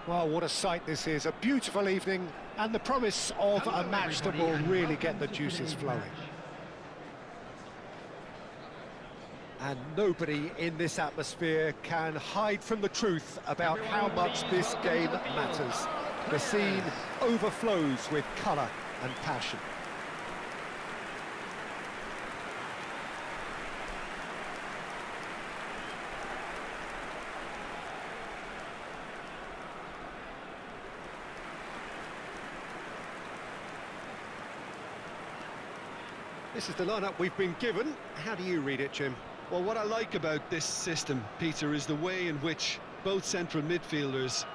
Well, what a sight this is. A beautiful evening, and the promise of a match that will really get the juices flowing. And nobody in this atmosphere can hide from the truth about how much this game matters. The scene overflows with colour and passion. This is the lineup we've been given. How do you read it, Jim? Well, what I like about this system, Peter, is the way in which both central midfielders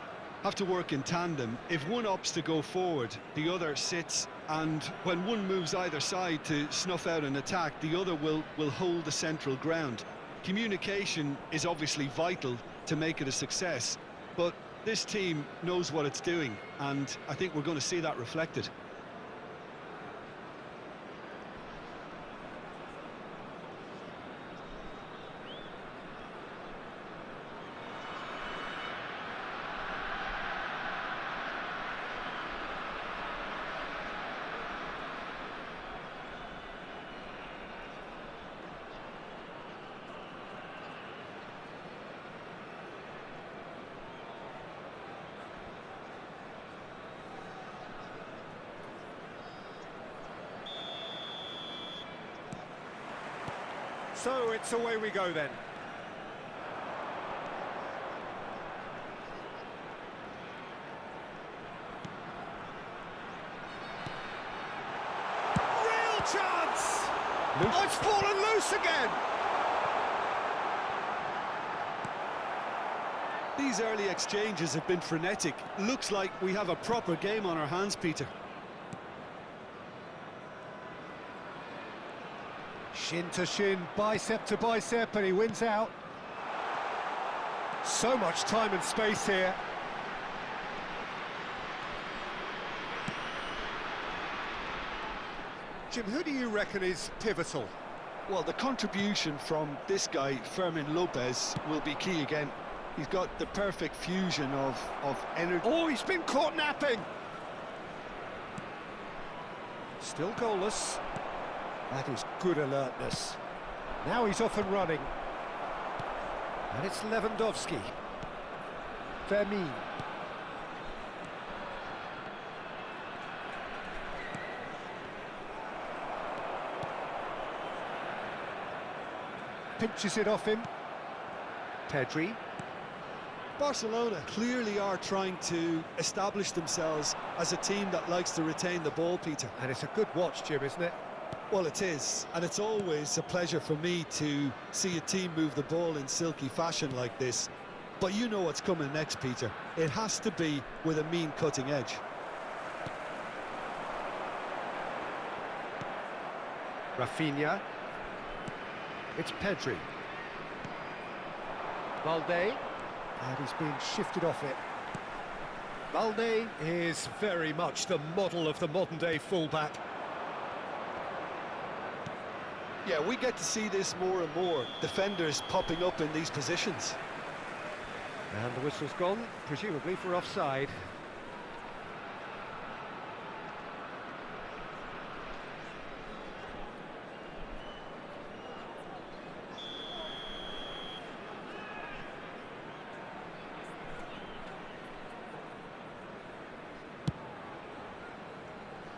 have to work in tandem. If one opts to go forward, the other sits, and when one moves either side to snuff out an attack, the other will hold the central ground. Communication is obviously vital to make it a success, but this team knows what it's doing, and I think we're going to see that reflected. So it's away we go then. Real chance! Oh, it's fallen loose again! These early exchanges have been frenetic. Looks like we have a proper game on our hands, Peter. Shin to shin, bicep to bicep, and he wins out. So much time and space here. Jim, who do you reckon is pivotal? Well, the contribution from this guy, Fermin Lopez, will be key again. He's got the perfect fusion of energy. Oh, he's been caught napping! Still goalless. That is good alertness. Now he's off and running. And it's Lewandowski. Vermeer. Pinches it off him. Pedri. Barcelona clearly are trying to establish themselves as a team that likes to retain the ball, Peter. And it's a good watch, Jim, isn't it? Well, it is, and it's always a pleasure for me to see a team move the ball in silky fashion like this. But you know what's coming next, Peter. It has to be with a mean cutting edge. Rafinha. It's Pedri. Valde. And he's being shifted off it. Valde is very much the model of the modern-day fullback. Yeah, we get to see this more and more. Defenders popping up in these positions. And the whistle's gone, presumably for offside.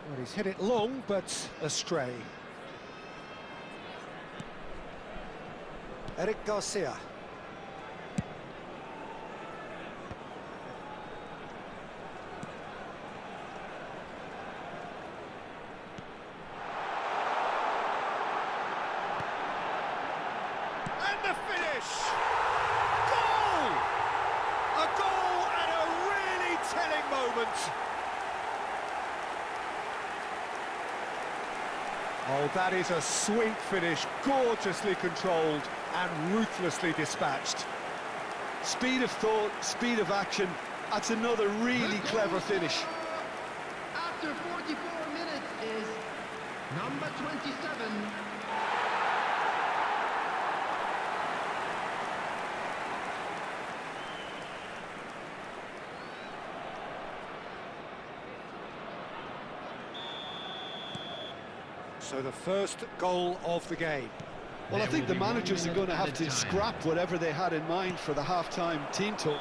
Well, he's hit it long, but astray. Eric Garcia. And the finish! Goal! A goal at a really telling moment. Oh, that is a sweet finish, gorgeously controlled and ruthlessly dispatched. Speed of thought, speed of action. That's another really clever finish. After 44 minutes is number 27. So the first goal of the game. Well, I think the managers are going to have to scrap whatever they had in mind for the half-time team talk.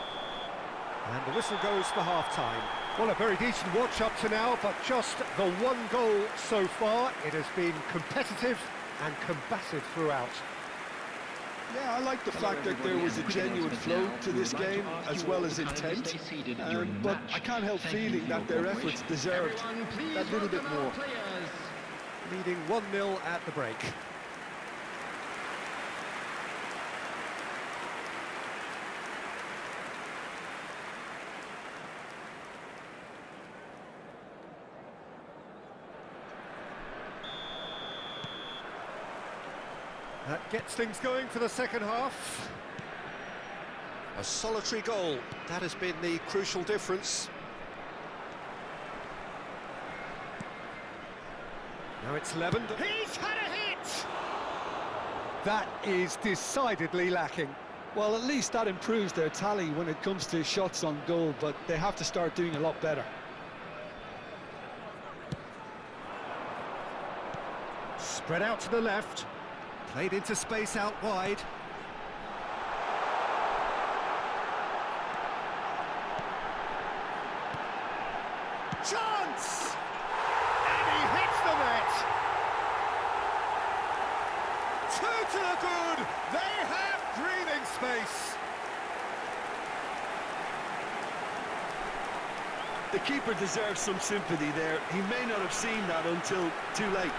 And the whistle goes for half-time. Well, a very decent watch up to now, but just the one goal so far. It has been competitive and combative throughout. Yeah, I like the fact that there was a genuine flow to this game, as well as intent. But I can't help feeling that their efforts deserved that little bit more. Leading 1-0 at the break. That gets things going for the second half. A solitary goal, that has been the crucial difference. Now it's leavened. He's had a hit! That is decidedly lacking. Well, at least that improves their tally when it comes to shots on goal, but they have to start doing a lot better. Spread out to the left. Played into space out wide. Chance! And he hits the net! Two to the good! They have breathing space! The keeper deserves some sympathy there. He may not have seen that until too late.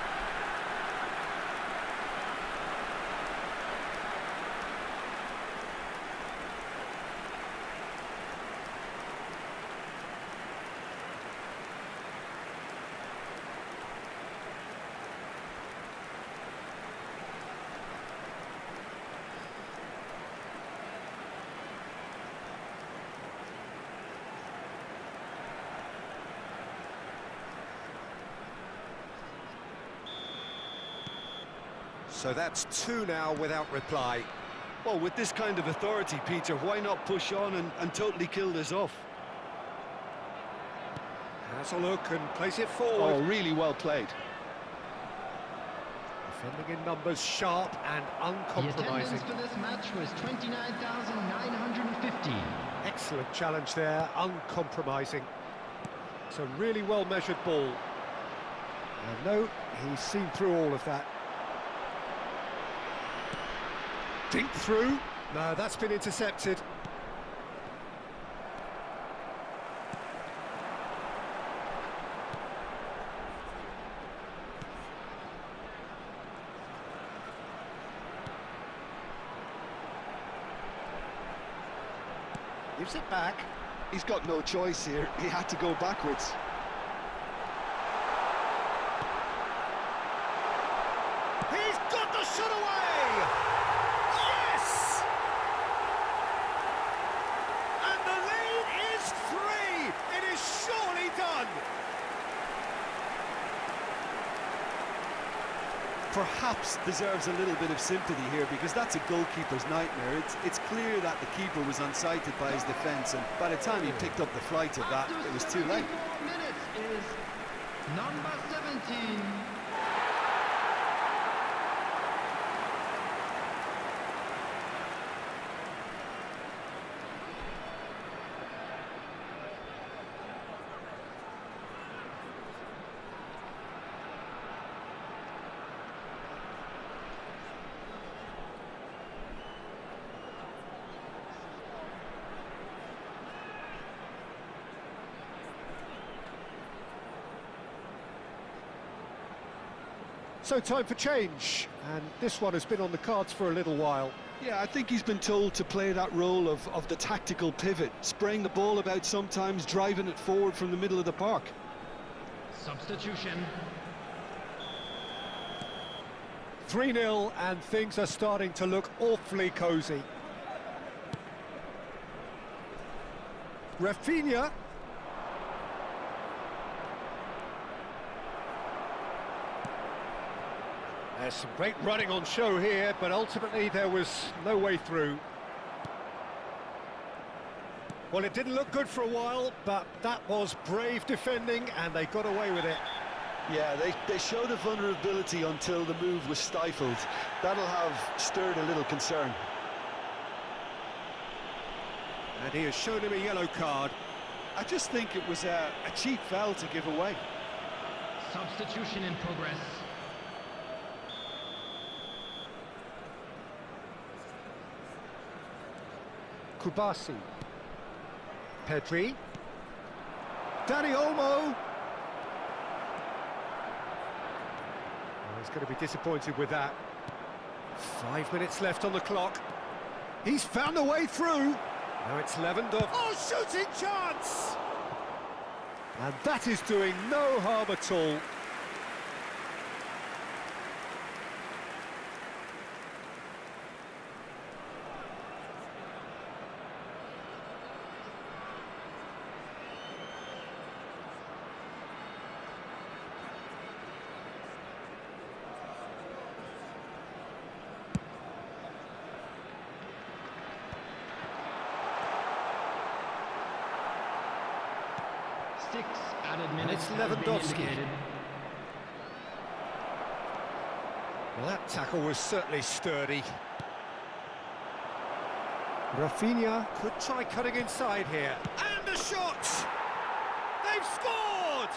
So that's two now without reply. Well, with this kind of authority, Peter, why not push on and totally kill this off? Has a look and plays it forward. Oh, really well played. Defending in numbers, sharp and uncompromising. The attendance for this match was 29,950. Excellent challenge there, uncompromising. It's a really well-measured ball. And no, he's seen through all of that. Dink through. No, that's been intercepted. Gives it back. He's got no choice here. He had to go backwards. He's got the shot away! Yes! And the lead is 3! It is surely done! Perhaps deserves a little bit of sympathy here, because that's a goalkeeper's nightmare. It's clear that the keeper was unsighted by his defence, and by the time he picked up the flight of that, it was too late. 4 minutes is number 17. So time for change, and this one has been on the cards for a little while. Yeah, I think he's been told to play that role of the tactical pivot, spraying the ball about sometimes, driving it forward from the middle of the park. Substitution. 3-0, and things are starting to look awfully cosy. Rafinha. There's some great running on show here, but ultimately there was no way through. Well, it didn't look good for a while, but that was brave defending, and they got away with it. Yeah, they showed a vulnerability until the move was stifled. That'll have stirred a little concern. And he has shown him a yellow card. I just think it was a cheap foul to give away. Substitution in progress. Kubasi. Pedri. Dani Olmo. He's going to be disappointed with that. 5 minutes left on the clock. He's found a way through. Now it's Lewandowski. Oh, shooting chance! And that is doing no harm at all. Six added minutes. It's Lewandowski. Well, that tackle was certainly sturdy. Rafinha could try cutting inside here. And a shot! They've scored!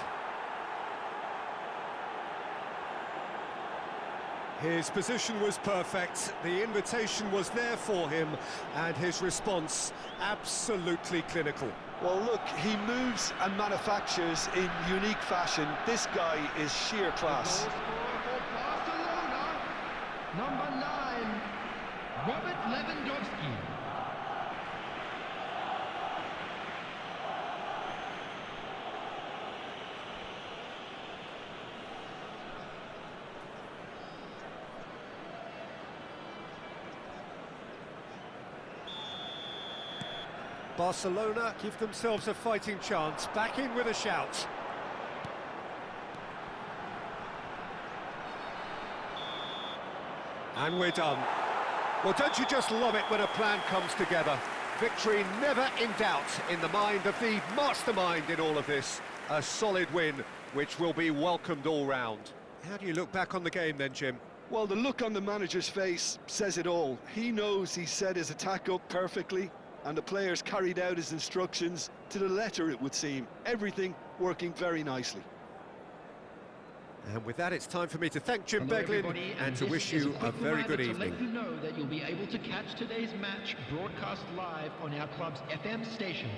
His position was perfect, the invitation was there for him, and his response absolutely clinical. Well, look, he moves and manufactures in unique fashion. This guy is sheer class. Goal scorer for Barcelona, number 9, Robert Lewandowski. Barcelona give themselves a fighting chance, back in with a shout. And we're done. Well, don't you just love it when a plan comes together? Victory never in doubt in the mind of the mastermind in all of this. A solid win, which will be welcomed all round. How do you look back on the game then, Jim? Well, the look on the manager's face says it all. He knows he set his attack up perfectly, and the players carried out his instructions to the letter, it would seem. Everything working very nicely. And with that, it's time for me to thank Jim Hello, Beglin everybody, and to this wish is you a quick very reminder good to evening. let you know that you'll be able to catch today's match broadcast live on our club's FM station.